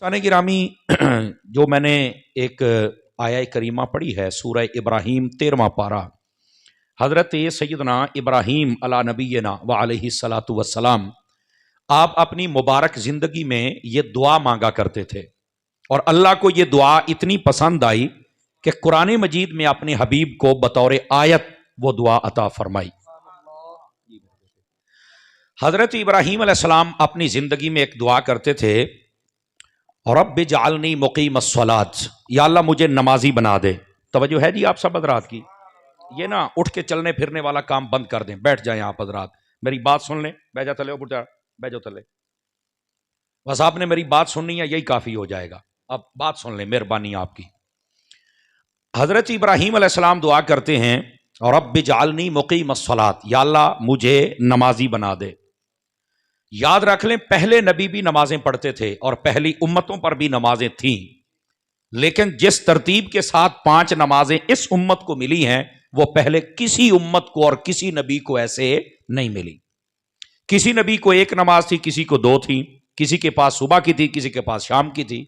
साने गिरामी जो मैंने एक आया करीमा पढ़ी है सूरह इब्राहीम 13वां पारा। हज़रत सैयदना इब्राहीम अला नबीना व अलैहि सलातु वस्सलाम आप अपनी मुबारक ज़िंदगी में ये दुआ मांगा करते थे और अल्लाह को ये दुआ इतनी पसंद आई कि कुरान मजीद में अपने हबीब को बतौर आयत वो दुआ अता फरमाई। हज़रत इब्राहीम अलैहिस्सलाम अपनी ज़िंदगी में एक दुआ करते थे, रब्बि जअलनी मुक़ीमस्सलात, या अल्लाह मुझे नमाजी बना दे। तवज्जो है जी आप सब हज़रात की, ये ना उठ के चलने फिरने वाला काम बंद कर दें, बैठ जाएं आप हज़रात, मेरी बात सुन लें। बैजा तले बुढ़ा बैजो तले, बस आपने मेरी बात सुननी है, यही काफ़ी हो जाएगा। अब बात सुन लें, मेहरबानी आपकी। हज़रत इब्राहीम अलैहिस्सलाम दुआ करते हैं, रब्बि जअलनी मुक़ीमस्सलात, या अल्लाह मुझे नमाजी बना दे। याद रख लें, पहले नबी भी नमाजें पढ़ते थे और पहली उम्मतों पर भी नमाजें थीं, लेकिन जिस तरतीब के साथ 5 नमाजें इस उम्मत को मिली हैं वो पहले किसी उम्मत को और किसी नबी को ऐसे नहीं मिली। किसी नबी को 1 नमाज थी, किसी को 2 थी, किसी के पास सुबह की थी, किसी के पास शाम की थी,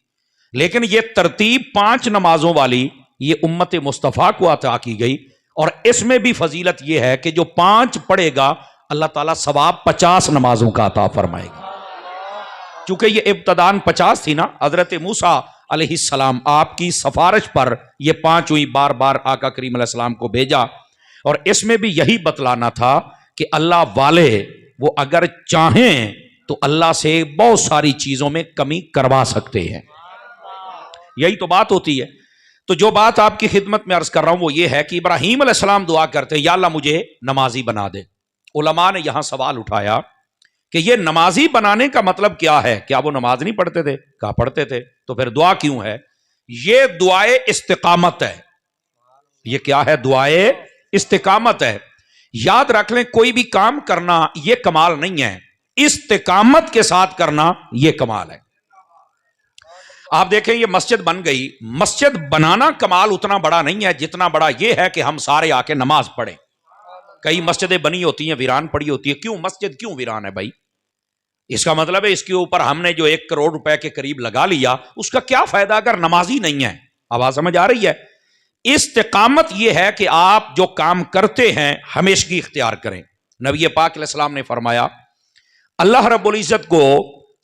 लेकिन ये तरतीब 5 नमाजों वाली ये उम्मत मुस्तफ़ा को अता की गई। और इसमें भी फजीलत यह है कि जो 5 पढ़ेगा अल्लाह ताला सवाब 50 नमाजों का अता फरमाएगा। चूंकि ये इब्तदान 50 थी ना, हजरत मूसा अलैहिस्सलाम आपकी सिफारिश पर ये 5 हुई, बार बार आका करीम अलैहिस्सलाम को भेजा। और इसमें भी यही बतलाना था कि अल्लाह वाले वो अगर चाहें तो अल्लाह से बहुत सारी चीजों में कमी करवा सकते हैं, यही तो बात होती है। तो जो बात आपकी खिदमत में अर्ज कर रहा हूं वो ये है कि इब्राहीम अलैहिस्सलाम दुआ करते हैं, या अल्लाह मुझे नमाजी बना दे। उलमा ने यहां सवाल उठाया कि ये नमाजी बनाने का मतलब क्या है? क्या वो नमाज नहीं पढ़ते थे? कहा पढ़ते थे, तो फिर दुआ क्यों है? ये दुआए इस्तिकामत है। ये क्या है? दुआए इस्तिकामत है। याद रख लें, कोई भी काम करना ये कमाल नहीं है, इस्तिकामत के साथ करना ये कमाल है। आप देखें ये मस्जिद बन गई, मस्जिद बनाना कमाल उतना बड़ा नहीं है जितना बड़ा ये है कि हम सारे आके नमाज पढ़ें। कई मस्जिदें बनी होती हैं, वीरान पड़ी होती है। क्यों मस्जिद क्यों वीरान है भाई? इसका मतलब है इसके ऊपर हमने जो 1 करोड़ रुपए के करीब लगा लिया, उसका क्या फायदा अगर नमाजी नहीं है? आवाज समझ आ रही है? इस्तिकामत यह है कि आप जो काम करते हैं हमेशगी इख्तियार करें। नबी पाक अलैहिस्सलाम ने फरमाया, अल्लाह रब्बुल इज्जत को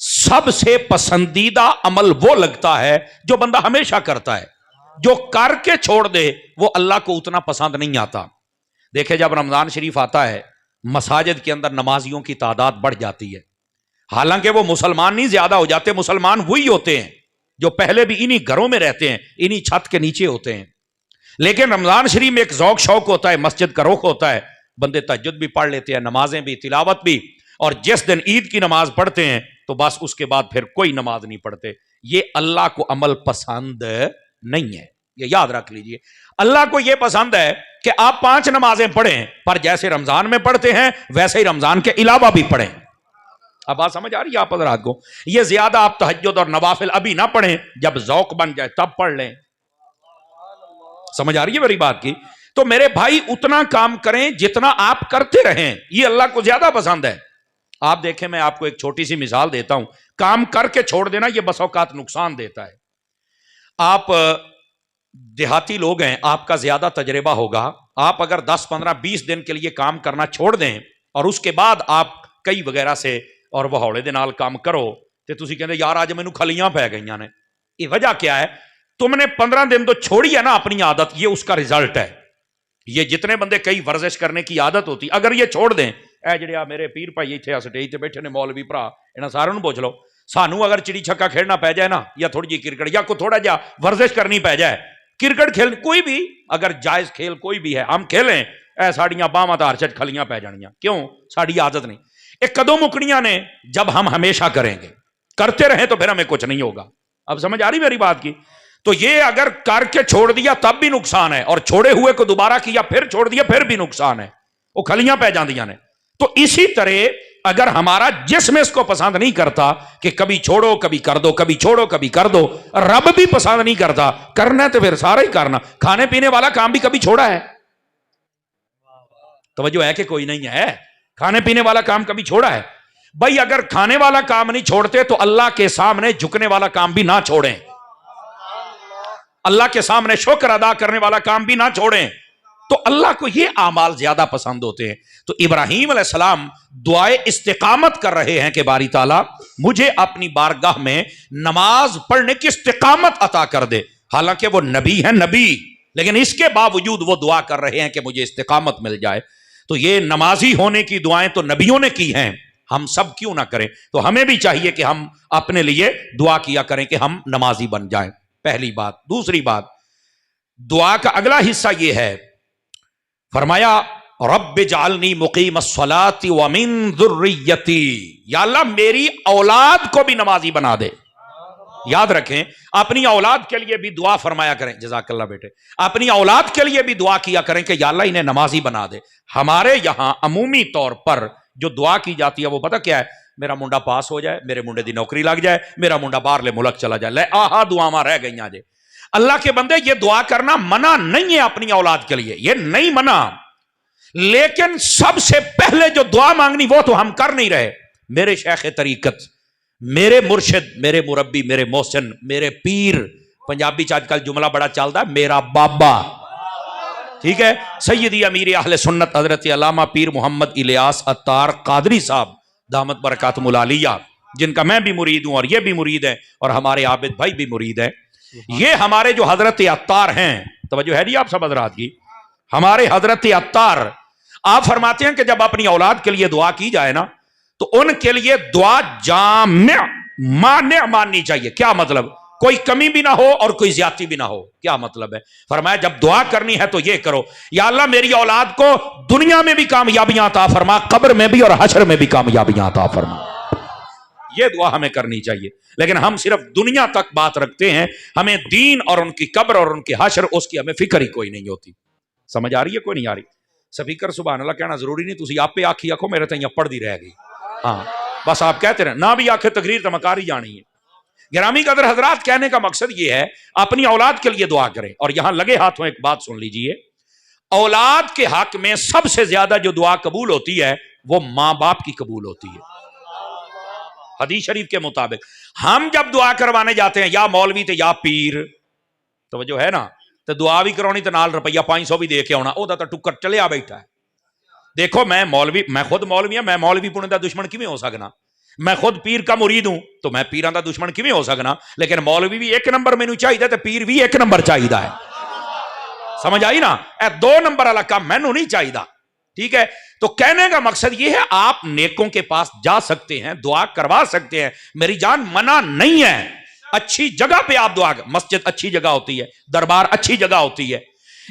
सबसे पसंदीदा अमल वो लगता है जो बंदा हमेशा करता है। जो करके छोड़ दे वो अल्लाह को उतना पसंद नहीं आता। देखे, जब रमजान शरीफ आता है मसाजिद के अंदर नमाजियों की तादाद बढ़ जाती है। हालांकि वो मुसलमान नहीं ज्यादा हो जाते, मुसलमान वही होते हैं जो पहले भी इन्हीं घरों में रहते हैं, इन्हीं छत के नीचे होते हैं। लेकिन रमजान शरीफ में एक ज़ौक शौक होता है, मस्जिद का रुख होता है, बंदे तहज्जुद भी पढ़ लेते हैं, नमाजें भी, तिलावत भी। और जिस दिन ईद की नमाज पढ़ते हैं तो बस उसके बाद फिर कोई नमाज नहीं पढ़ते। ये अल्लाह को अमल पसंद नहीं है, ये याद रख लीजिए। अल्लाह को यह पसंद है कि आप 5 नमाजें पढ़ें, पर जैसे रमजान में पढ़ते हैं वैसे ही रमजान के अलावा भी पढ़ें। अब बात समझ आ रही है आप हज़रात को? ये ज्यादा आप तहज्जुद और नवाफिल अभी ना पढ़ें, जब ज़ौक बन जाए तब पढ़ लें। समझ आ रही है मेरी बात की? तो मेरे भाई उतना काम करें जितना आप करते रहें, ये अल्लाह को ज्यादा पसंद है। आप देखें, मैं आपको एक छोटी सी मिसाल देता हूं। काम करके छोड़ देना ये बस औकात नुकसान देता है। आप देहाती लोग हैं, आपका ज्यादा तजर्बा होगा। आप अगर 10, 15, 20 दिन के लिए काम करना छोड़ दें और उसके बाद आप कई वगैरह से और वहौले दे नाल काम करो तो तुसी कहते यार आज मैनू खलियां पै गई ने। ये वजह क्या है? तुमने 15 दिन तो छोड़ी है ना अपनी आदत, ये उसका रिजल्ट है। ये जितने बंदे कई वर्जिश करने की आदत होती, अगर ये छोड़ दें, ए जिहड़े मेरे पीर भाई इत्थे स्टेज ते बैठे ने, मौलवी भरा, इन्हां सारिआं नूं पुछ लो, सानू अगर चिड़ी छक्का खेलना पै जाए ना, या थोड़ी जी क्रिकेट या कोई थोड़ा जा वर्जिश करनी पै जाए, क्रिकेट खेल कोई भी अगर जायज खेल कोई भी है हम खेलें, ए साड़ियां बावां तार च खलियां पै जानियां। क्यों? साड़ी आदत नहीं। एक कदों मुकनियां ने, जब हम हमेशा करेंगे, करते रहें तो फिर हमें कुछ नहीं होगा। अब समझ आ रही मेरी बात की? तो ये अगर करके छोड़ दिया तब भी नुकसान है, और छोड़े हुए को दोबारा किया फिर छोड़ दिया फिर भी नुकसान है, वो खलियां पै जांदियां ने। तो इसी तरह अगर हमारा जिस्म इसको पसंद नहीं करता कि कभी छोड़ो कभी कर दो, कभी छोड़ो कभी कर दो, रब भी पसंद नहीं करता, करना है तो फिर सारा ही करना। खाने पीने वाला काम भी कभी छोड़ा है? तवज्जो है कि कोई नहीं है? खाने पीने वाला काम कभी छोड़ा है? भाई अगर खाने वाला काम नहीं छोड़ते तो अल्लाह के सामने झुकने वाला काम भी ना छोड़ें, अल्लाह के सामने शुक्र अदा करने वाला काम भी ना छोड़ें। तो अल्लाह को ये आमाल ज्यादा पसंद होते हैं। तो इब्राहीम अलैहिस्सलाम दुआए इस्तिकामत कर रहे हैं कि बारी ताला मुझे अपनी बारगाह में नमाज पढ़ने की इस्तिकामत अता कर दे। हालांकि वो नबी है, नबी, लेकिन इसके बावजूद वो दुआ कर रहे हैं कि मुझे इस्तिकामत मिल जाए। तो ये नमाजी होने की दुआएं तो नबियों ने की हैं, हम सब क्यों ना करें। तो हमें भी चाहिए कि हम अपने लिए दुआ किया करें कि हम नमाजी बन जाएं, पहली बात। दूसरी बात, दुआ का अगला हिस्सा यह है, फरमाया रब्बि जअलनी मुकीमस्सलाति व मिन ज़ुर्रिय्यती, या अल्लाह मेरी औलाद को भी नमाजी बना दे। याद रखें, अपनी औलाद के लिए भी दुआ फरमाया करें। जज़ाकल्लाह बेटे, अपनी औलाद के लिए भी दुआ किया करें कि या अल्लाह इन्हें नमाजी बना दे। हमारे यहां अमूमी तौर पर जो दुआ की जाती है वो पता क्या है, मेरा मुंडा पास हो जाए, मेरे मुंडे दी नौकरी लग जाए, मेरा मुंडा बाहरले मुल्क चला जाए। ले आहा दुआवां रह गई जे। अल्लाह के बंदे, ये दुआ करना मना नहीं है अपनी औलाद के लिए, ये नहीं मना, लेकिन सबसे पहले जो दुआ मांगनी वो तो हम कर नहीं रहे। मेरे शेख तरीकत, मेरे मुर्शिद, मेरे मुरब्बी, मेरे मोहसिन, मेरे पीर, पंजाबी च आजकल जुमला बड़ा चलता है, मेरा बाबा, ठीक है, सैयदी अमीर अहले सुन्नत हजरत अल्लामा पीर मोहम्मद इलियास अत्तार कादरी साहब दामत बरकातुहुल आलिया, जिनका मैं भी मुरीद हूं और ये भी मुरीद है और हमारे आबिद भाई भी मुरीद है। ये हमारे जो हजरत अत्तार हैं, तवज्जो है जी आप सब हजरात की, हमारे हजरत अत्तार आप फरमाते हैं कि जब अपनी औलाद के लिए दुआ की जाए ना तो उनके लिए दुआ जामिया मान्य माननी चाहिए। क्या मतलब, कोई कमी भी ना हो और कोई ज्यादती भी ना हो। क्या मतलब है, फरमाया जब दुआ करनी है तो ये करो, या अल्लाह मेरी औलाद को दुनिया में भी कामयाबियां अता फरमा, कब्र में भी और हश्र में भी कामयाबियां अता फरमा। ये दुआ हमें करनी चाहिए। लेकिन हम सिर्फ दुनिया तक बात रखते हैं, हमें दीन और उनकी कब्र और उनके हश्र उसकी हमें फिक्र ही कोई नहीं होती। समझ आ रही है, कोई नहीं आ रही? स्पीकर सुभान अल्लाह कहना जरूरी नहीं, तुसी आपे आखी आखो मेरे तो पढ़ती रह गई। हाँ बस आप कहते रहे ना भी आखे, तकरीर तो मकारी जानी है। गिरामी कदर हजरात, कहने का मकसद ये है अपनी औलाद के लिए दुआ करें। और यहां लगे हाथों एक बात सुन लीजिए, औलाद के हक में सबसे ज्यादा जो दुआ कबूल होती है वो मां बाप की कबूल होती है। हदीस शरीफ के मुताबिक हम जब दुआ करवाने जाते हैं, या मौलवी थे या पीर, तो जो है ना, तो दुआ भी करवानी तो नाल रुपया 500 भी दे के आना, ओदा तो टुक्कर चलिया बैठा है। देखो मैं मौलवी, मैं खुद मौलवी हूं, मैं मौलवी पुणे का दुश्मन किवें हो सकना? मैं खुद पीर का मुरीद हूं तो मैं पीरां का दुश्मन किवें हो सकना? लेकिन मौलवी भी एक नंबर मैनू चाहिए, तो पीर भी एक नंबर चाहिए है। समझ आई ना? ए 2 नंबर वाला काम मैनू नहीं चाहिए। ठीक है, तो कहने का मकसद यह है आप नेकों के पास जा सकते हैं, दुआ करवा सकते हैं, मेरी जान मना नहीं है। अच्छी जगह पे आप दुआ, मस्जिद अच्छी जगह होती है, दरबार अच्छी जगह होती है,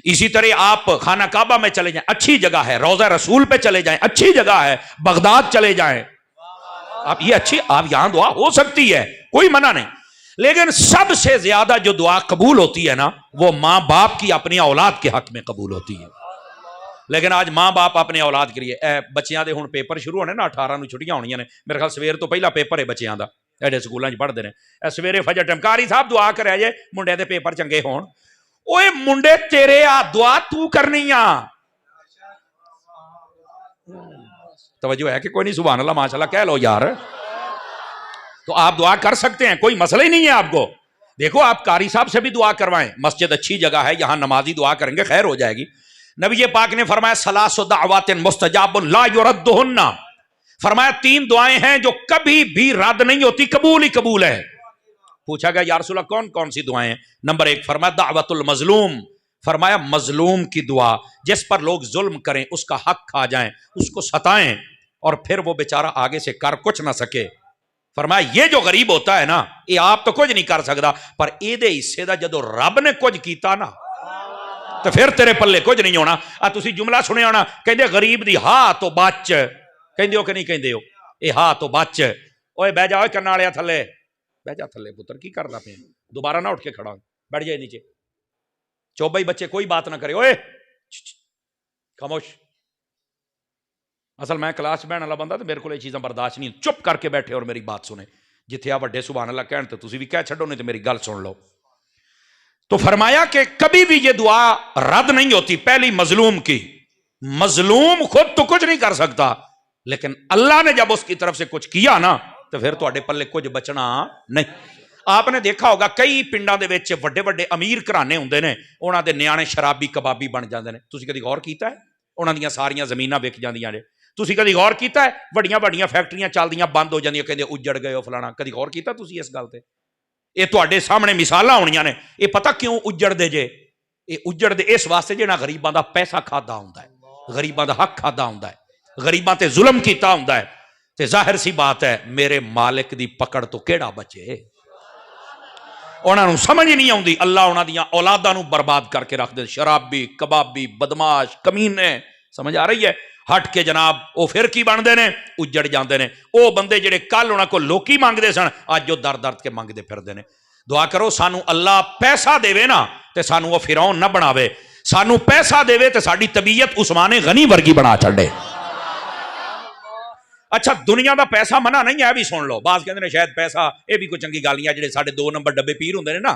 इसी तरह आप खाना काबा में चले जाएं, अच्छी जगह है, रोजा रसूल पे चले जाएं, अच्छी जगह है, बगदाद चले जाएं, आप ये अच्छी, आप यहां दुआ हो सकती है, कोई मना नहीं। लेकिन सबसे ज्यादा जो दुआ कबूल होती है ना, वो मां बाप की अपनी औलाद के हक में कबूल होती है। लेकिन आज मां बाप अपने औलाद के लिए, बच्चों के हुण पेपर शुरू होने ना, 18 ਨੂੰ छुट्टियां होनियां ने, मेरे ख्याल सवेर तो पहला पेपर है बच्चों का, एडे स्कूलों पढ़ते हैं। सवेरे फजर टमकारी साहब दुआ करे जे मुंडे के पेपर चंगे होण। ओए मुंडे तेरे आ दुआ तू करनी आ। तवज्जो है कि कोई नहीं? सुभान अल्लाह माशाल्लाह कह लो यार। तो आप दुआ कर सकते हैं, कोई मसला ही नहीं है आपको। देखो आप कारी साहब से भी दुआ करवाएं, मस्जिद अच्छी जगह है, यहां नमाजी दुआ करेंगे खैर हो जाएगी। नबी पाक ने फरमाया सलासु दाअवातिन मुस्तजाबुन ला युरद्दुहुन्ना, फरमाया 3 दुआएं हैं जो कभी भी रद्द नहीं होती, कबूल ही कबूल है। पूछा गया या रसूल अल्लाह कौन कौन सी दुआएं हैं? नंबर 1 फरमाया दावतुल मजलूम, फरमाया मजलूम की दुआ, जिस पर लोग जुल्म करें, उसका हक खा जाएं, उसको सताएं और फिर वो बेचारा आगे से कर कुछ ना सके। फरमाया ये जो गरीब होता है ना, ये आप तो कुछ नहीं कर सकता, पर एदे हिस्से दा जदों रब ने कुछ कीता ना, तो फिर तेरे पल्ले कुछ नहीं होना। आ तुसी जुमला सुने होना, कहंदे गरीब दी हा तो बच, कहंदे हो कि नहीं कहंदे हो? ए हा तो बच। ओए बह जा, कन्ना वालिया थले बह जा, थले पुत्र की करदा पे, दोबारा ना उठ के खड़ा, बैठ जाए नीचे। चौबई बच्चे कोई बात ना करे, ओए खामोश। असल मैं क्लास बहन वाला बंदा, तो मेरे को ये चीज़ां बर्दाश्त नहीं, चुप करके बैठे और मेरी बात सुने। जिथे आ वड्डे सुभान अल्लाह कहण ते तुसी भी कह छड्डो, नहीं तो मेरी गल सुन लो। तो फरमाया कि कभी भी ये दुआ रद्द नहीं होती। पहली मजलूम की, मजलूम खुद तो कुछ नहीं कर सकता, لیکن اللہ نے جب اس کی طرف سے کچھ کیا نا تو پھر تواڈے پلے کچھ بچنا نہیں. آپ نے دیکھا ہوگا کئی پنڈاں دے وچ وڈے وڈے امیر گھرانے ہوندے نے, انہاں دے نیانے شرابی کبابی بن جاندے نے. تسی کدی غور کیتا ہے؟ انہاں دیاں ساریاں زمیناں وک جاندیاں نے. تسی کدی غور کیتا ہے بڑیاں بڑیاں فیکٹریاں چلدیاں بند ہو جاندیاں, کہندے اجڑ گئے ہو فلانا. کدی غور کیتا تسی اس گل تے؟ یہ تواڈے سامنے مثالاں ہونیاں نے. یہ پتہ کیوں اجڑ دے جے؟ یہ اجڑ دے اس واسطے جے نہ غریباں دا پیسہ کھادا ہوندا ہے, غریباں دا حق کھادا ہوندا ہے, غریباں تے ظلم کیتا ہوندا ہے. تے ظاہر سی بات ہے میرے مالک دی پکڑ تو کیڑا بچے. انہاں نوں سمجھ نہیں آوندی, اللہ انہاں دیاں اولاداں نوں برباد کر کے رکھ دے. شرابی, کبابی, بدماش, کمینے. سمجھ آ رہی ہے؟ ہٹ کے جناب وہ پھر کی بندے نے؟ اجڑ جاندے نے. وہ بندے جڑے کل انہاں کو لوکی مانگدے سن اج جو در درد کے مانگدے پھردے نے. دعا کرو سانو اللہ پیسہ دے نا تے سانو وہ فرعون نہ بناوے. سانو پیسہ دے تے ساڈی طبیعت عثمان غنی ورگی بنا چھڑے. اچھا دنیا دا پیسہ منع نہیں ہے, بھی سن لو. بعض کہندے نے شاید پیسہ یہ بھی کوئی چنگی گل نہیں ہے. جڑے ساڈے 2 نمبر ڈبے پیر ہوندے نے نا,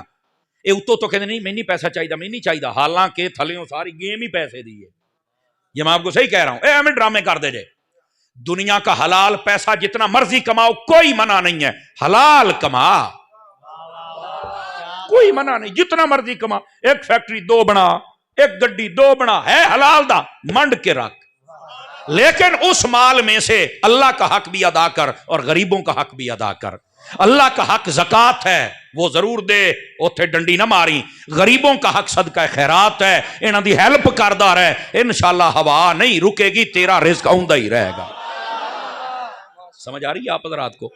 یہ اتوں تو کہندے نہیں میں نہیں پیسہ چاہیے, میں نہیں چاہیے. حالانکہ تھلیوں ساری گیم ہی پیسے دی ہے. یہ میں آپ کو صحیح کہہ رہا ہوں. اے ہمیں ڈرامے کر دے جے. دنیا کا حلال پیسہ جتنا مرضی کماؤ, کوئی منع نہیں ہے. حلال کما, کوئی منع نہیں, جتنا مرضی کما. ایک فیکٹری 2 بنا, ایک گڈی 2 بنا, ہے حلال دا, منڈ کے رکھ. لیکن اس مال میں سے اللہ کا حق بھی ادا کر اور غریبوں کا حق بھی ادا کر. اللہ کا حق زکوٰۃ ہے, وہ ضرور دے, اوتھے ڈنڈی نہ ماری. غریبوں کا حق صدقہ خیرات ہے, انہاں دی ہیلپ کردا رہے. انشاءاللہ ہوا نہیں رکے گی, تیرا رزق آوندا ہی رہے گا. سمجھ آ رہی ہے آپ حضرات کو؟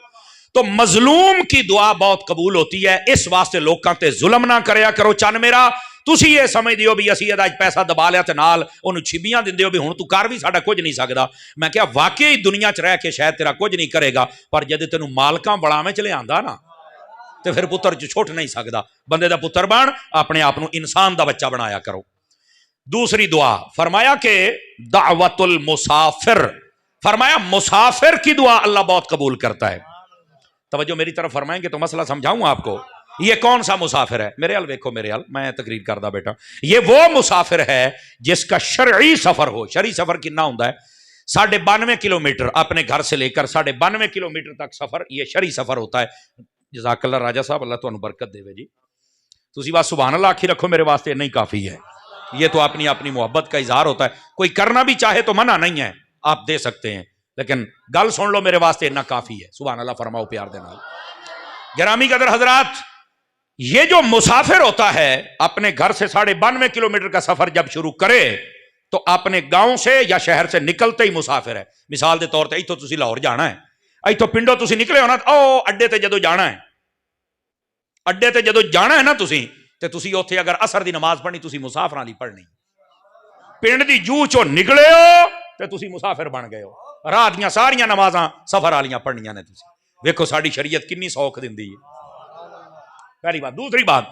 تو مظلوم کی دعا بہت قبول ہوتی ہے. اس واسطے لوکاں تے ظلم نہ کریا کرو. چن میرا تسی یہ سمجھ دیو بھی اسی ادا پیسہ دبا لیا تے نال انہوں چھبیاں دن دیو بھی ہن تو کر بھی ساڈا کچھ نہیں سکدا. میں کہا واقعی دنیا چ رہ کے شاید تیرا کچھ نہیں کرے گا, پر جد تینوں مالکاں بڑاویں چ لے آندا نا تے پھر پتر چھٹ نہیں سکدا. بندے دا پتر بن, اپنے آپ نو انسان دا بچہ بنایا کرو. دوسری دعا فرمایا کہ دعوت المسافر, فرمایا مسافر کی دعا اللہ بہت قبول کرتا ہے. توجہ میری طرف فرمائیں گے تو مسئلہ سمجھاؤں آپ کو. یہ کون سا مسافر ہے؟ میرے حال ویکھو, میرے حال میں تقریر کردہ بیٹا. یہ وہ مسافر ہے جس کا شرعی سفر ہو. شرعی سفر کتنا ہوتا ہے؟ 92.5 کلومیٹر اپنے گھر سے لے کر 92.5 کلومیٹر تک سفر, یہ شرعی سفر ہوتا ہے. جزاک اللہ راجہ صاحب, اللہ تانوں برکت دے جی. تسی بات سبحان اللہ آکھی رکھو, میرے واسطے نہیں کافی ہے. یہ تو اپنی اپنی محبت کا اظہار ہوتا ہے. کوئی کرنا بھی چاہے تو منع نہیں ہے, آپ دے سکتے ہیں, لیکن گل سن لو میرے واسطے اتنا کافی ہے. سبحان اللہ فرماؤ پیار دے نال. گرامی قدر حضرات, یہ جو مسافر ہوتا ہے اپنے گھر سے 92.5 کلومیٹر کا سفر جب شروع کرے تو اپنے گاؤں سے یا شہر سے نکلتے ہی مسافر ہے. مثال دے طور تے ایتھوں تسی لاہور جانا ہے, ایتھوں پنڈوں تسی نکلے ہونا, او اڈے تے جدو جانا ہے, اڈے تے جدو جانا ہے نا تسی, تے تسی اوتھے اگر عصر دی نماز پڑھنی تسی مسافراں دی پڑھنی. پنڈ دی جو چوں نکلے ہو تے تسی مسافر بن گئے ہو. راہ دیاں ساریاں نمازاں سفر والیاں پڑھنیاں نے تسی. ویکھو ساڈی شریعت کنی سوکھ دیندی ہے. پہلی بات. دوسری بات,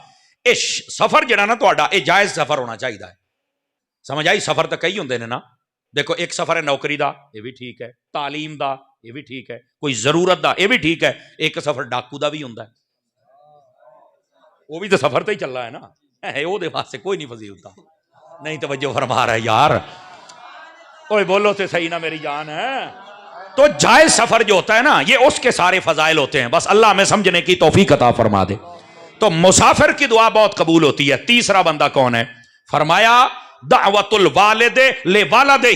اے سفر جڑا نا تہاڈا اے جائز سفر ہونا چاہیے. سمجھ آئی؟ سفر تو کئی ہوندے نے نا. دیکھو ایک سفر ہے نوکری دا, یہ بھی ٹھیک ہے. تعلیم دا, یہ بھی ٹھیک ہے. کوئی ضرورت دا, یہ بھی ٹھیک ہے. ایک سفر ڈاکو دا بھی ہوندا ہے, وہ بھی تو سفر تے ہی چل رہا ہے نا. وہ دے واسطے کوئی نہیں فضیلت نہیں. توجہ فرما رہا ہے یار, اوے بولو تے صحیح نا میری جان ہے. تو جائز سفر جو ہوتا ہے نا, یہ اس کے سارے فضائل ہوتے ہیں. بس اللہ ہمیں سمجھنے کی توفیق عطا فرما دے. تو مسافر کی دعا بہت قبول ہوتی ہے. تیسرا بندہ کون ہے؟ فرمایا دعوت الوالد لوالدہ.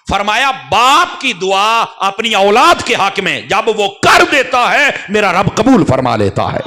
فرمایا باپ کی دعا اپنی اولاد کے حق میں جب وہ کر دیتا ہے میرا رب قبول فرما لیتا ہے.